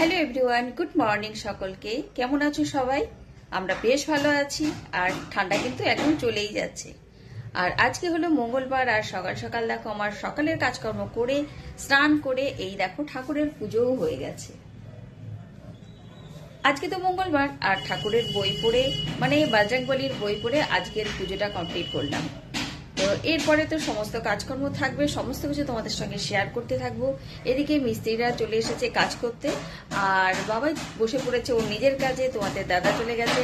Hello everyone, good morning সকলকে। কেমন আছো সবাই? আমরা বেশ ভালো আছি। আর ঠান্ডা কিন্তু এখন চলেই যাচ্ছে। আর আজকে হলো মঙ্গলবার, আর সকাল সকাল দেখো আমার সকালের কাজকর্ম করে স্নান করে এই দেখো ঠাকুরের পুজোও হয়ে গেছে। আজকে তো মঙ্গলবার, আর ঠাকুরের বই পড়ে মানে বজরংবলীর বই পড়ে আজকের পুজোটা কমপ্লিট করলাম। তো এরপরে তো সমস্ত কাজকর্ম থাকবে, সমস্ত কিছু তোমাদের সঙ্গে শেয়ার করতে থাকবো। এদিকে মিস্ত্রিরা চলে এসেছে কাজ করতে, আর বাবাই বসে পড়েছে ওর নিজের কাজে, তোমাদের দাদা চলে গেছে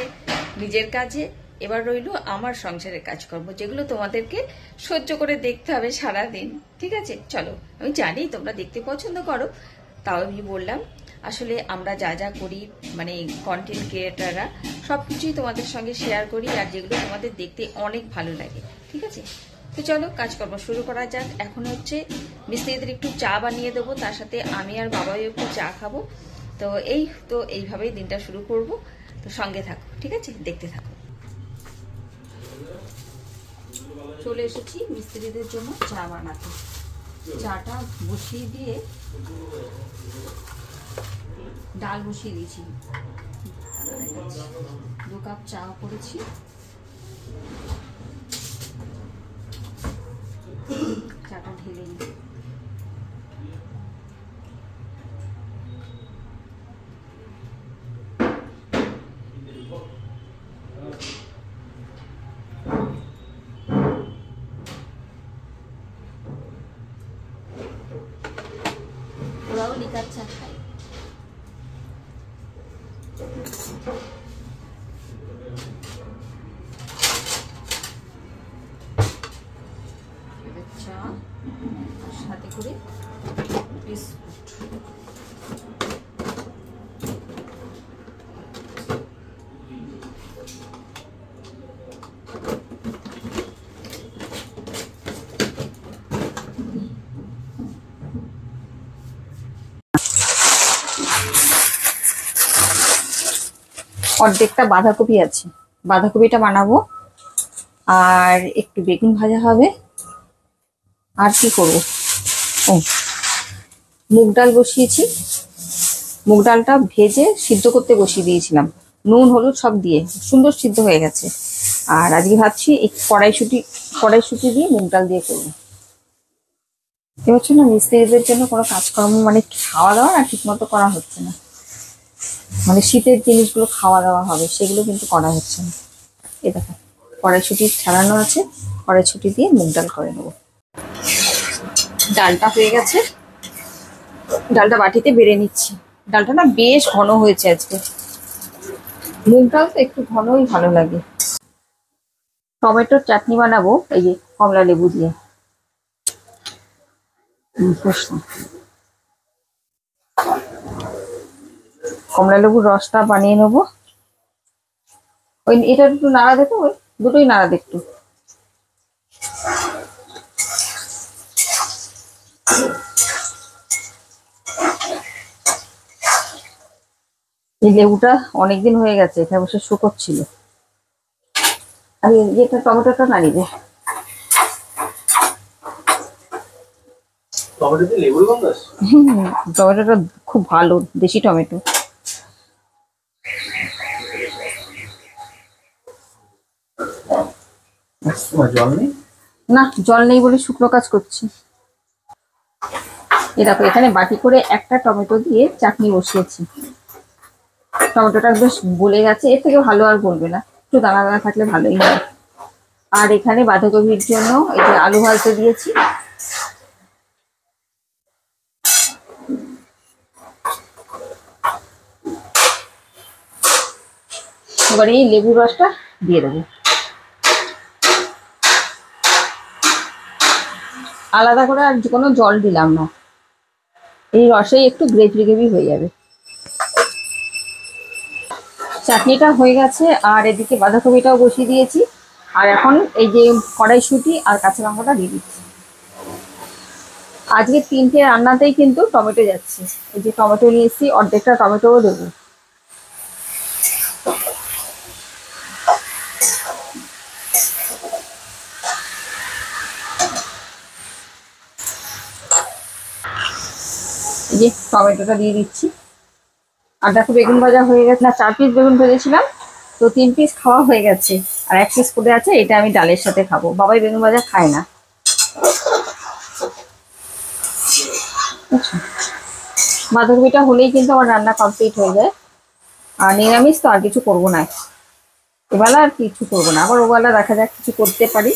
নিজের কাজে। এবার রইলো আমার সংসারের কাজকর্ম, যেগুলো তোমাদেরকে সহ্য করে দেখতে হবে সারাদিন। ঠিক আছে, চলো। আমি জানি তোমরা দেখতে পছন্দ করো, তাও আমি বললাম আসলে আমরা যা যা করি মানে কন্টেন্ট ক্রিয়েটাররা সবকিছুই তোমাদের সঙ্গে শেয়ার করি, আর যেগুলো তোমাদের দেখতে অনেক ভালো লাগে। ঠিক আছে, তো চলো কাজকর্ম শুরু করা যাক। এখন হচ্ছে মিস্ত্রিদের একটু চা বানিয়ে দেবো, তার সাথে আমি আর বাবাও একটু চা খাবো। তো এইভাবেই দিনটা শুরু করব। তো সঙ্গে থাকো, ঠিক আছে, দেখতে থাকো। চলে এসেছি মিস্ত্রিদের জন্য চা বানাতে। চাটা বসিয়ে দিয়ে ডাল বসিয়ে দিয়েছি, 2 কাপ চা করেছি। চাটা ঢেলে নিই। ওরাও লিকার চা খায়। চা আর সাথে করে বিস্কুট। অর্ধেকটা বাঁধাকপি আছে, বাঁধাকপিটা বানাবো, আর একটু বেগুন ভাজা হবে। আর কি করবো, ও মুগ ডাল বসিয়েছি। মুগ ডালটা ভেজে সিদ্ধ করতে বসিয়ে দিয়েছিলাম, নুন হলুদ সব দিয়ে, সুন্দর সিদ্ধ হয়ে গেছে। আর আজকে ভাবছি এই কড়াইশুঁটি দিয়ে মুগ ডাল দিয়ে করবো। এবার না মিস্ত্রিদের জন্য কোনো কাজকর্ম মানে খাওয়া দাওয়া না ঠিক মতো করা হচ্ছে না। মানে শীতের জিনিসগুলো খাওয়া দাওয়া হবে, সেগুলো কিন্তু করা হচ্ছে না। এ দেখো কড়াইশুঁটি ছাড়ানো আছে, কড়াইশুঁটি দিয়ে মুগ ডাল করে নেবো। ডালটা হয়ে গেছে, ডালটা বাটিতে বেড়ে নিচ্ছি। ডালটা না বেশ ঘন হয়েছে আজকে, মুগ ডাল তো একটু ঘনই ভালো লাগে। টমেটোর চাটনি বানাবো এই যে কমলা লেবু দিয়ে। কমলা লেবুর রসটা বানিয়ে নেবো। ওই এটা একটু নাড়া দেখো, ওই দুটোই নাড়া দেখতো। এই লেবুটা অনেকদিন হয়ে গেছে, এখানে বসে শুকোচ্ছিল। আমি এটা টমেটোটা নাড়িয়ে দে। টমেটোটা খুব ভালো, দেশি টমেটো। না জল নেই বলে শুকনো কাজ করছি। এ দেখো এখানে বাটি করে একটা টমেটো দিয়ে চাটনি বসিয়েছি। টমেটোটা বেশ গলে গেছে, এর থেকে ভালো আর গলবে না, একটু দানা দানা থাকলে ভালোই হয়। আর এখানে বাঁধাকপির জন্য এই যে আলু ভাজতে দিয়েছি। এবার এই লেবুর রসটা দিয়ে দেবো। আলাদা করে আর কোনো জল দিলাম না, এই রসেই একটু গ্রেভি গ্রেভি হয়ে যাবে। চাটনিটা হয়ে গেছে, আর এদিকে বাঁধাকপিটাও বসিয়ে দিয়েছি। আর এখন এই যে কড়াইশুঁটি আর কাঁচা লঙ্কাটা দিয়ে দিচ্ছি। আজকে 3টে রান্নাতেই কিন্তু টমেটো যাচ্ছে। এই যে টমেটো নিয়ে এসেছি, অর্ধেকটা টমেটোও দেবো। এই যে টমেটোটা দিয়ে দিচ্ছি। আর দেখো বেগুন ভাজা হয়ে গেছে, না 4 পিস বেগুন ভেজেছিলাম, তো 3 পিস খাওয়া হয়ে গেছে, আর 1 পিস পড়ে আছে, এটা আমি ডালের সাথে খাবো। বাবাই বেগুন ভাজা খায় না। আচ্ছা, বাঁধাকপিটা হলেই কিন্তু আমার রান্না কমপ্লিট হয়ে যায়। আর নিরামিষ তো আর কিছু করবো না, এবেলা আর কিছু করবো না, আবার ওবেলা দেখা যাক কিছু করতে পারি।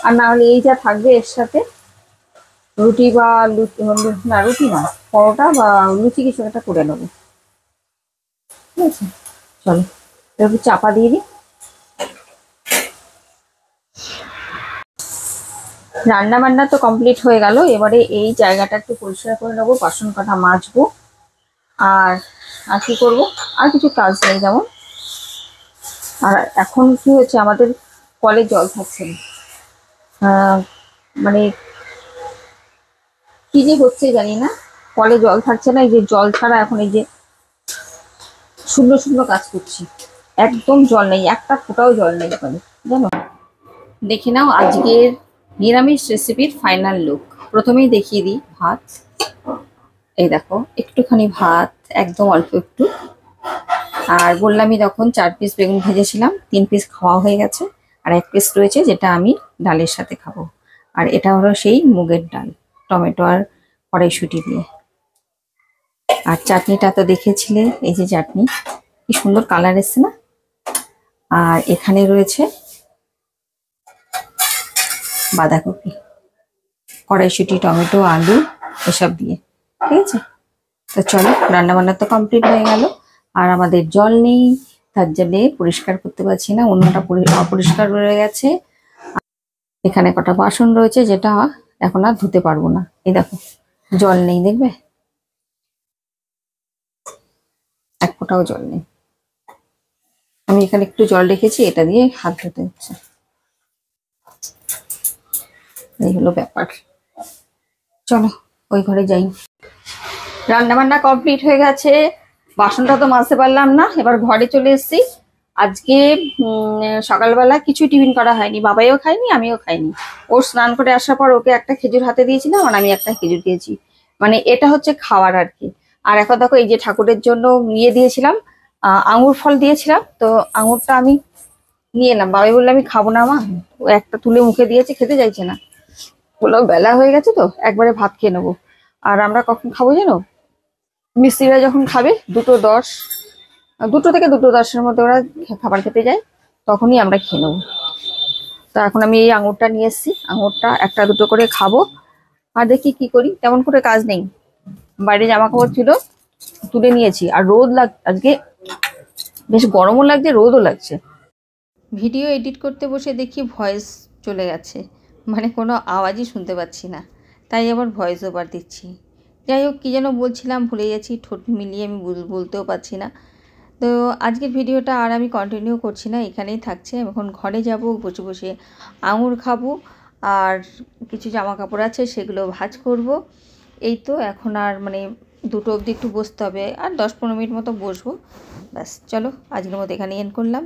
আর না হলে এই যা থাকবে এর সাথে রুটি বা না রুটি না, পরোটা বা লুচি কিছু একটা করে নেবো। ঠিক আছে, চলো একটু চাপা দিয়ে দিই। রান্না বান্না তো কমপ্লিট হয়ে গেল, এবারে এই জায়গাটা একটু পরিষ্কার করে নেবো, বাসন কাটা মাজবো। আর আর কি করবো, আর কিছু কাজ নেই যেমন। আর এখন কি হচ্ছে, আমাদের কলে জল থাকছে না, মানে কি যে হচ্ছে জানি না, কলে জল থাকছে না। এই যে জল ছাড়া এখন এই যে শূন্য শূন্য কাজ করছি, একদম জল নেই, একটা ফোঁটাও জল নেই কলে, জানো। দেখে নাও আজকের নিরামিষ রেসিপির ফাইনাল লুক। প্রথমেই দেখিয়ে দিই ভাত, এই দেখো একটুখানি ভাত, একদম অল্প একটু। আর বললামই তখন 4 পিস বেগুন ভেজেছিলাম, 3 পিস খাওয়া হয়ে গেছে, আর 1 পিস রয়েছে যেটা আমি ডালের সাথে খাবো। আর এটা হলো সেই মুগের ডাল, টমেটো আর কড়াইশুঁটি দিয়ে। আর চাটনিটা তো দেখেছিলে, এই যে চাটনি, কি সুন্দর কালার এসছে না। আর এখানে রয়েছে বাঁধাকপি, কড়াইশুঁটি, টমেটো, আলু এসব দিয়ে। ঠিক আছে, তো চলো রান্না বান্না তো কমপ্লিট হয়ে গেল। আর আমাদের জল নেই, তার জন্যে পরিষ্কার করতে পারছি না, অন্যটা অপরিষ্কার রয়ে গেছে। এখানে কটা বাসন রয়েছে যেটা এখন আর ধুতে পারবো না। এই দেখো জল নেই, দেখবে এক ফোঁটাও জল নেই। আমি এখানে একটু জল রেখেছি, এটা দিয়ে হাত ধুতে হচ্ছে। এই হলো ব্যাপার, চলো ওই ঘরে যাই। রান্না বান্না কমপ্লিট হয়ে গেছে, বাসনটা তো মাজতে পারলাম না, এবার ঘরে চলে এসেছি। আজকে সকালবেলা কিছু টিফিন করা হয়নি, বাবাইও খায়নি আমিও খাইনি। ওর স্নান করে আসার পর ওকে একটা খেজুর হাতে দিয়েছিলাম, আর আমি একটা খেজুর দিয়েছি, মানে এটা হচ্ছে খাওয়ার আর কি। আর এখন দেখো এই যে ঠাকুরের জন্য নিয়ে দিয়েছিলাম, আঙুর ফল দিয়েছিলাম, তো আঙুরটা আমি নিয়ে এলাম। বাবাই বললো আমি খাবো না মা, ও একটা তুলে মুখে দিয়েছে, খেতে চাইছে না। বললাম বেলা হয়ে গেছে তো একবারে ভাত খেয়ে নেবো। আর আমরা কখন খাবো জানো, মিস্ত্রিরা যখন খাবে 2:10, 2 থেকে 2:10-এর মধ্যে ওরা খাবার খেতে যায়, তখনই আমরা খেয়ে নেবো। তো এখন আমি এই আঙুরটা নিয়ে এসেছি, আঙুরটা একটা দুটো করে খাবো। আর দেখি কি করি, তেমন করে কাজ নেই, বাইরে জামা কাপড় ছিল তুলে নিয়েছি। আর রোদ আজকে বেশ গরমও লাগছে, রোদও লাগছে। ভিডিও এডিট করতে বসে দেখি ভয়েস চলে গেছে, মানে কোনো আওয়াজই শুনতে পাচ্ছি না, তাই আবার ভয়েস ওভার দিচ্ছি। যাই হোক, কী যেন বলছিলাম ভুলে গেছি, ঠোঁট মিলিয়ে আমি বলতেও পারছি না। তো আজকের ভিডিওটা আর আমি কন্টিনিউ করছি না, এখানেই থাকছে। আমি এখন ঘরে যাব, বসে বসে আঙুর খাবো, আর কিছু জামা কাপড় আছে সেগুলো ভাঁজ করব। এই তো এখন আর মানে 2টো অবধি একটু বসতে হবে, আর 10-15 মিনিট মতো বসবো, ব্যাস। চলো আজকের মতো এখানে এন্ড করলাম।